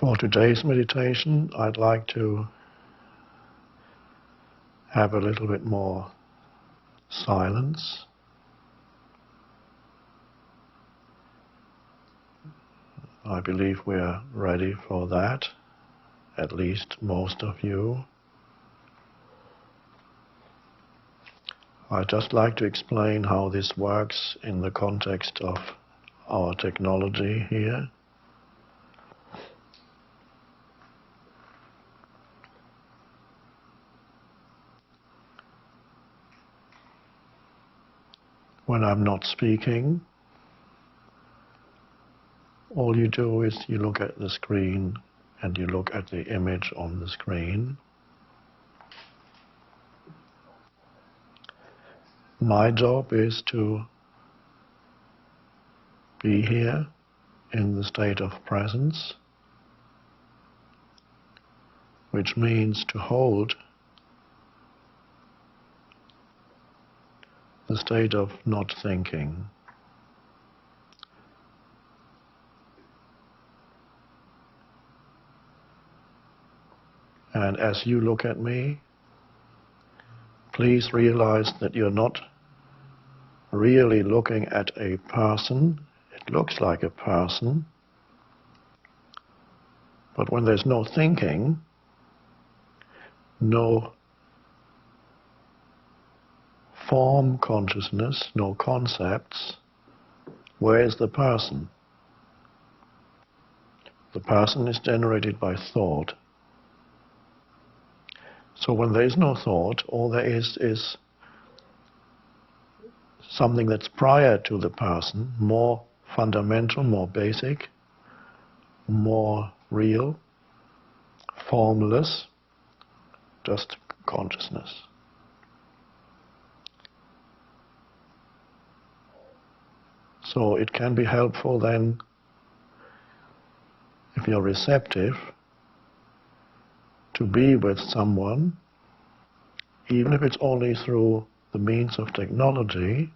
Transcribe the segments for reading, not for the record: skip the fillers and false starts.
For today's meditation, I'd like to have a little bit more silence. I believe we're ready for that, at least most of you. I'd just like to explain how this works in the context of our technology here. When I'm not speaking, all you do is you look at the screen and you look at the image on the screen. My job is to be here in the state of presence, which means to hold the state of not thinking. And as you look at me, please realize that you're not really looking at a person. It looks like a person, but when there's no thinking, no form consciousness, no concepts, where is the person? The person is generated by thought. So when there is no thought, all there is something that's prior to the person, more fundamental, more basic, more real, formless, just consciousness. So it can be helpful then, if you're receptive, to be with someone, even if it's only through the means of technology,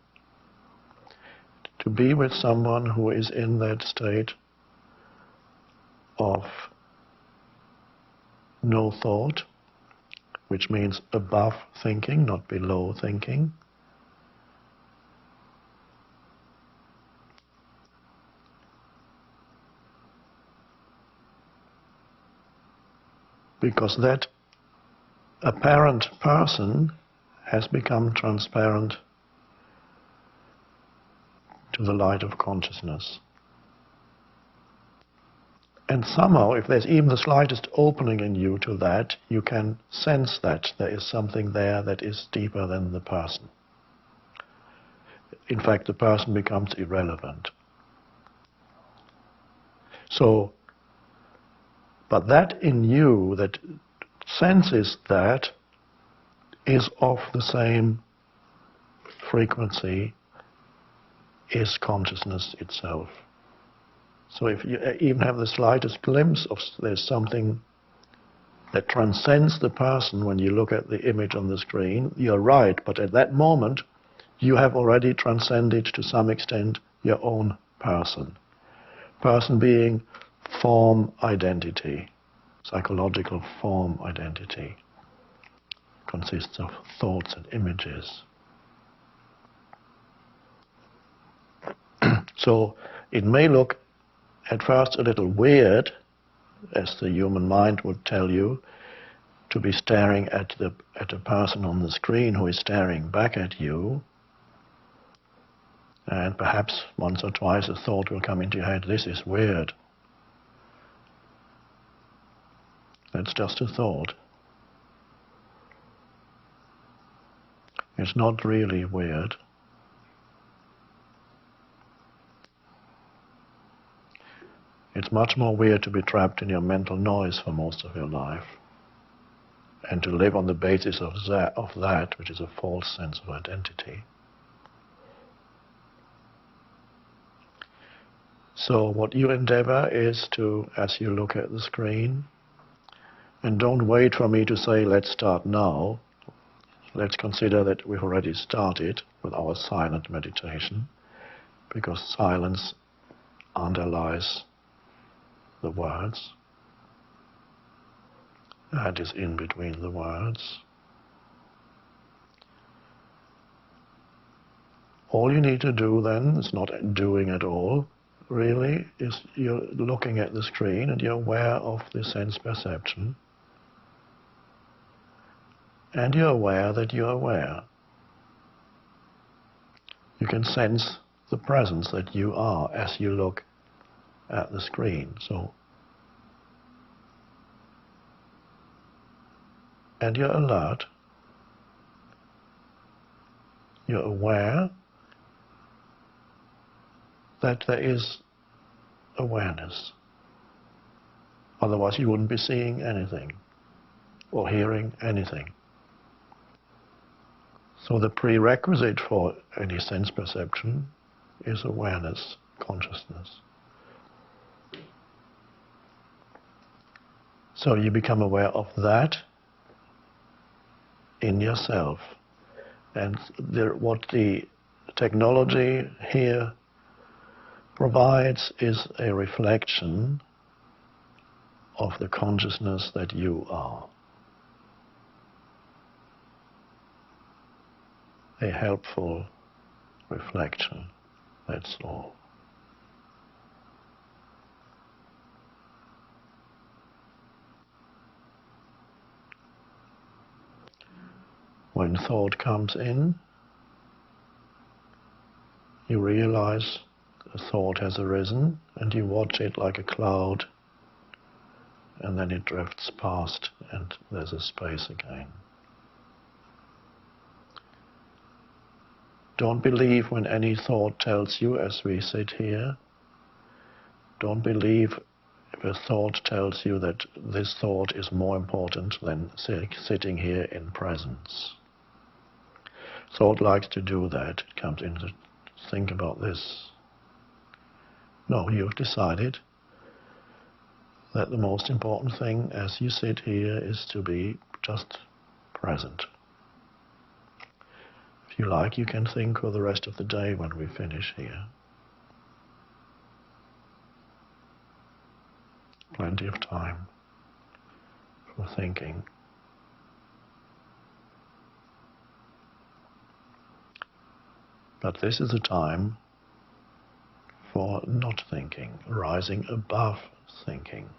to be with someone who is in that state of no thought, which means above thinking, not below thinking. Because that apparent person has become transparent to the light of consciousness. And somehow, if there's even the slightest opening in you to that, you can sense that there is something there that is deeper than the person. In fact, the person becomes irrelevant. So, but that in you that senses that is of the same frequency is consciousness itself. So if you even have the slightest glimpse of there's something that transcends the person when you look at the image on the screen, you're right, but at that moment you have already transcended to some extent your own person. Person being form identity, psychological form identity, consists of thoughts and images. So it may look at first a little weird, as the human mind would tell you, to be staring at a person on the screen who is staring back at you, and perhaps once or twice a thought will come into your head, this is weird. That's just a thought. It's not really weird. It's much more weird to be trapped in your mental noise for most of your life and to live on the basis of that, which is a false sense of identity. So what you endeavor is to, as you look at the screen, and don't wait for me to say, let's start now. Let's consider that we've already started with our silent meditation, because silence underlies the words. That is in between the words. All you need to do then, is not doing at all, really, is you're looking at the screen and you're aware of the sense perception. And you're aware that you're aware. You can sense the presence that you are as you look at the screen. And you're alert. You're aware that there is awareness. Otherwise you wouldn't be seeing anything or hearing anything. So the prerequisite for any sense perception is awareness, consciousness. So you become aware of that in yourself. And what the technology here provides is a reflection of the consciousness that you are. A helpful reflection, that's all. When thought comes in, you realize a thought has arisen and you watch it like a cloud, and then it drifts past and there's a space again. Don't believe when any thought tells you, as we sit here, don't believe if a thought tells you that this thought is more important than sitting here in presence. Thought likes to do that. It comes in to think about this. No, you've decided that the most important thing as you sit here is to be just present. If you like, you can think for the rest of the day when we finish here. Plenty of time for thinking. But this is a time for not thinking, rising above thinking.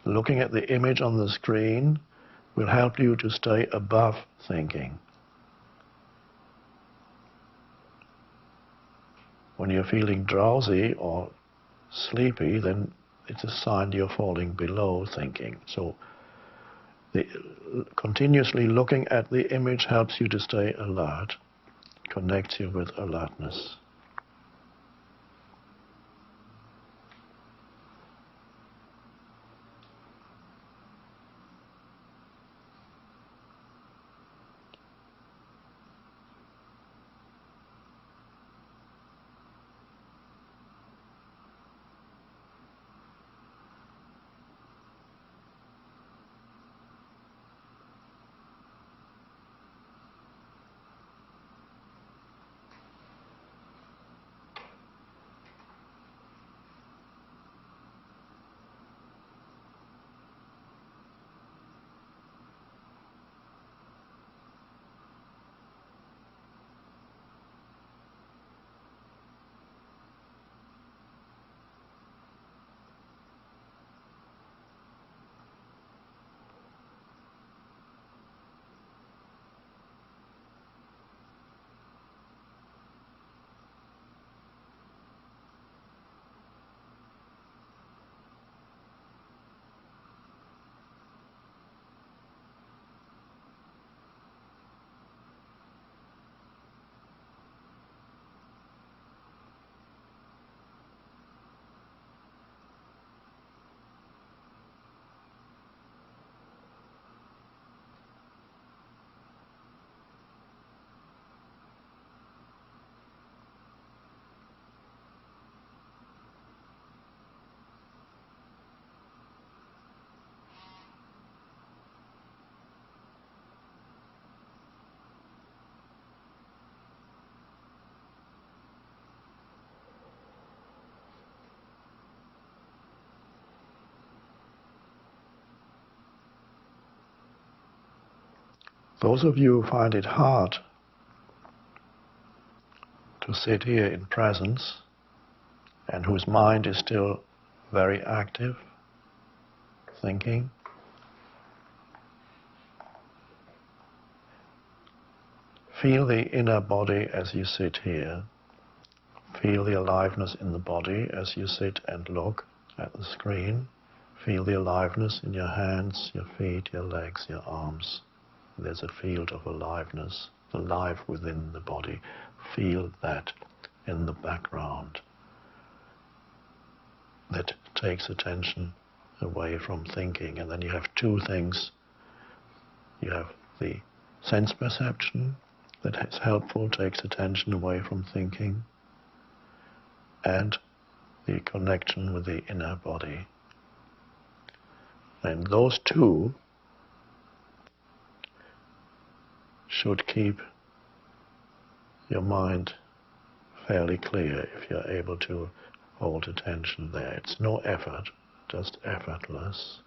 Looking at the image on the screen will help you to stay above thinking. When you're feeling drowsy or sleepy, then it's a sign you're falling below thinking. So continuously looking at the image helps you to stay alert, connects you with alertness. Those of you who find it hard to sit here in presence and whose mind is still very active, thinking, feel the inner body as you sit here. Feel the aliveness in the body as you sit and look at the screen. Feel the aliveness in your hands, your feet, your legs, your arms. There's a field of aliveness, alive within the body. Feel that in the background. That takes attention away from thinking. And then you have two things. You have the sense perception that is helpful, takes attention away from thinking, and the connection with the inner body. And those two should keep your mind fairly clear if you're able to hold attention there. It's no effort, just effortless.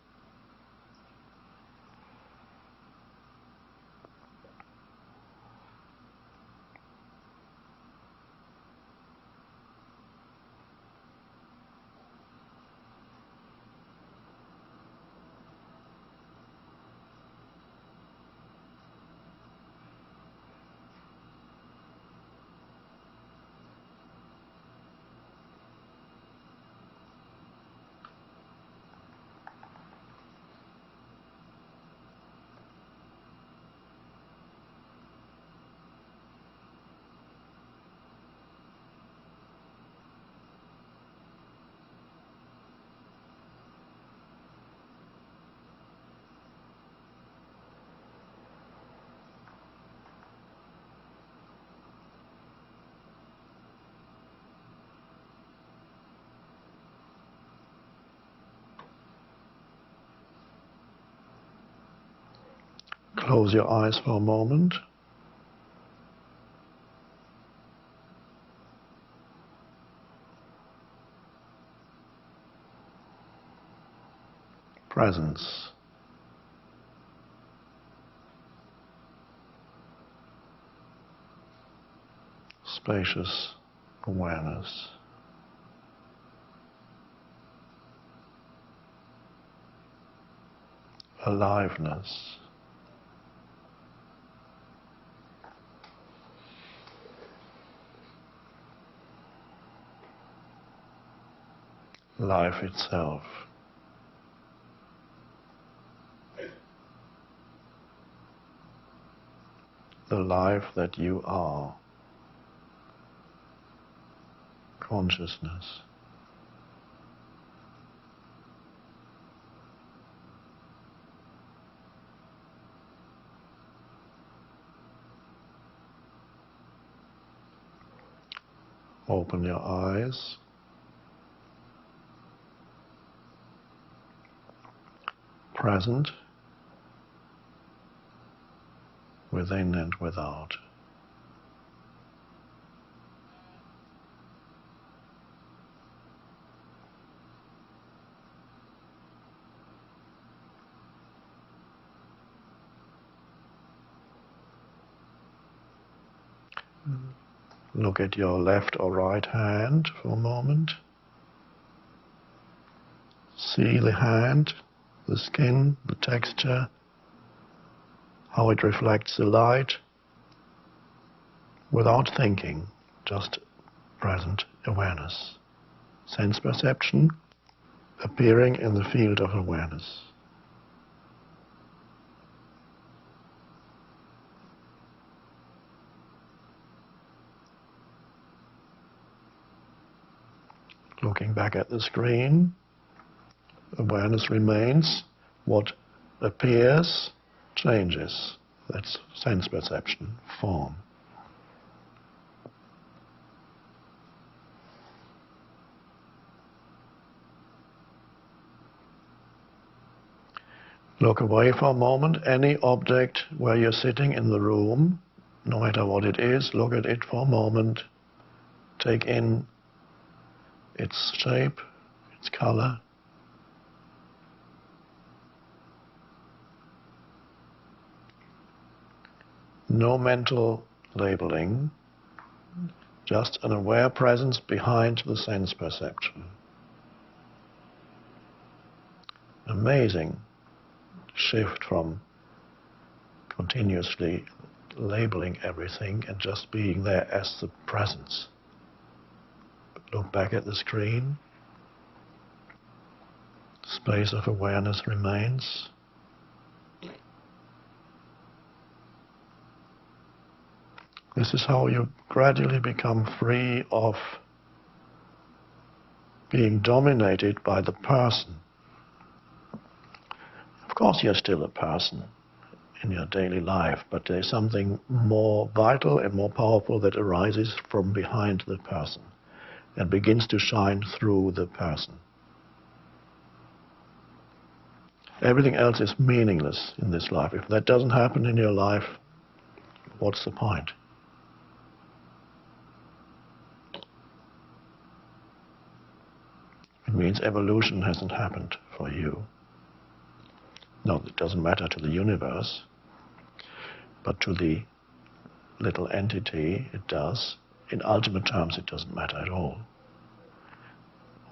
Close your eyes for a moment. Presence. Spacious awareness. Aliveness. Life itself. The life that you are. Consciousness. Open your eyes. Present, within and without. Look at your left or right hand for a moment. See the hand, the skin, the texture, how it reflects the light, without thinking, just present awareness. Sense perception appearing in the field of awareness. Looking back at the screen, awareness remains. What appears changes. That's sense perception, form. Look away for a moment. Any object where you're sitting in the room, no matter what it is, look at it for a moment. Take in its shape, its color. No mental labeling, just an aware presence behind the sense perception. Amazing shift from continuously labeling everything and just being there as the presence. Look back at the screen. Space of awareness remains. This is how you gradually become free of being dominated by the person. Of course, you're still a person in your daily life, but there's something more vital and more powerful that arises from behind the person and begins to shine through the person. Everything else is meaningless in this life. If that doesn't happen in your life, what's the point? It means evolution hasn't happened for you. No, it doesn't matter to the universe, but to the little entity it does. In ultimate terms, it doesn't matter at all.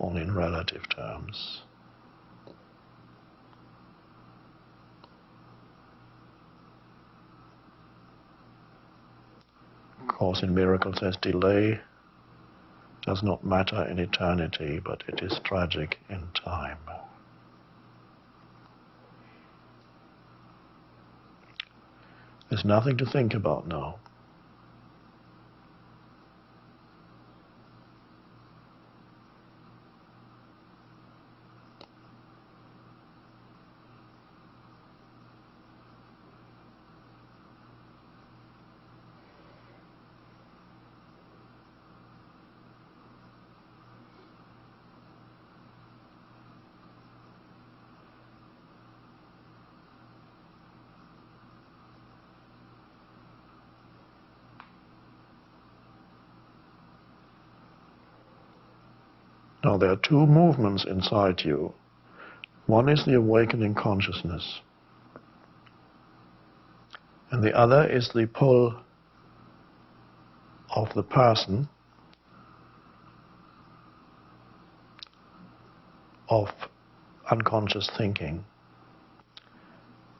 Only in relative terms. Course in Miracles says delay does not matter in eternity, but it is tragic in time. There's nothing to think about now. Now there are two movements inside you. One is the awakening consciousness, and the other is the pull of the person of unconscious thinking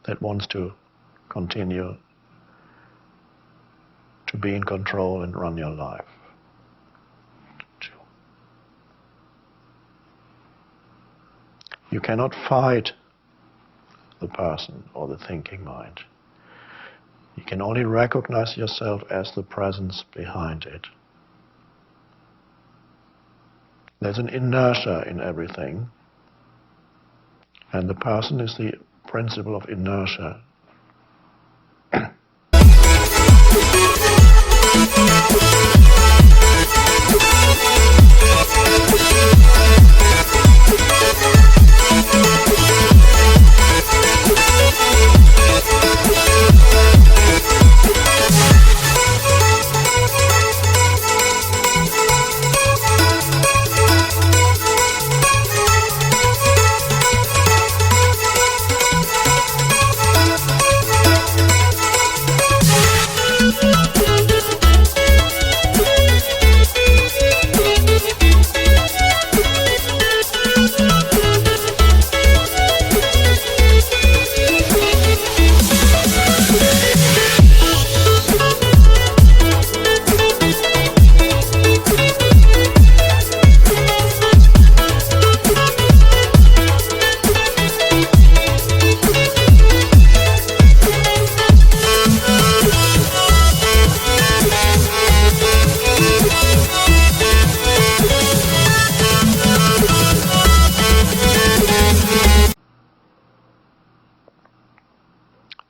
that wants to continue to be in control and run your life. You cannot fight the person or the thinking mind. You can only recognize yourself as the presence behind it. There's an inertia in everything, and the person is the principle of inertia.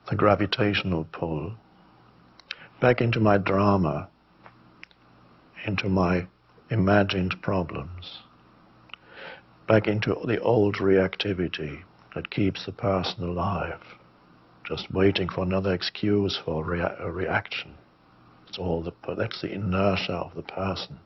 The gravitational pull, back into my drama, into my imagined problems, back into the old reactivity that keeps the person alive, just waiting for another excuse for a reaction. That's the inertia of the person.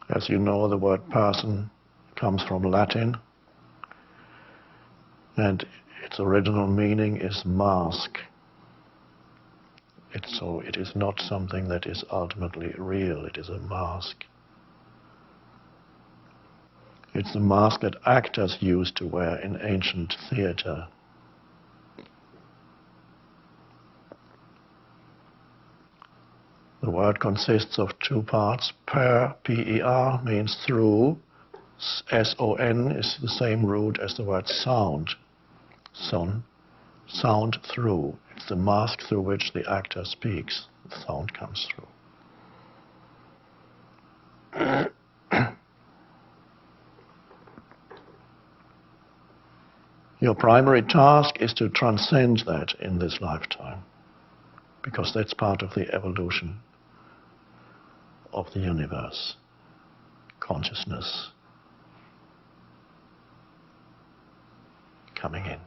As you know, the word person comes from Latin, and its original meaning is mask. So it is not something that is ultimately real, it is a mask. It's the mask that actors used to wear in ancient theater. The word consists of two parts. Per, P-E-R, means through. S-O-N is the same root as the word sound. Son, sound through. It's the mask through which the actor speaks. The sound comes through. Your primary task is to transcend that in this lifetime, because that's part of the evolution of the universe, consciousness coming in.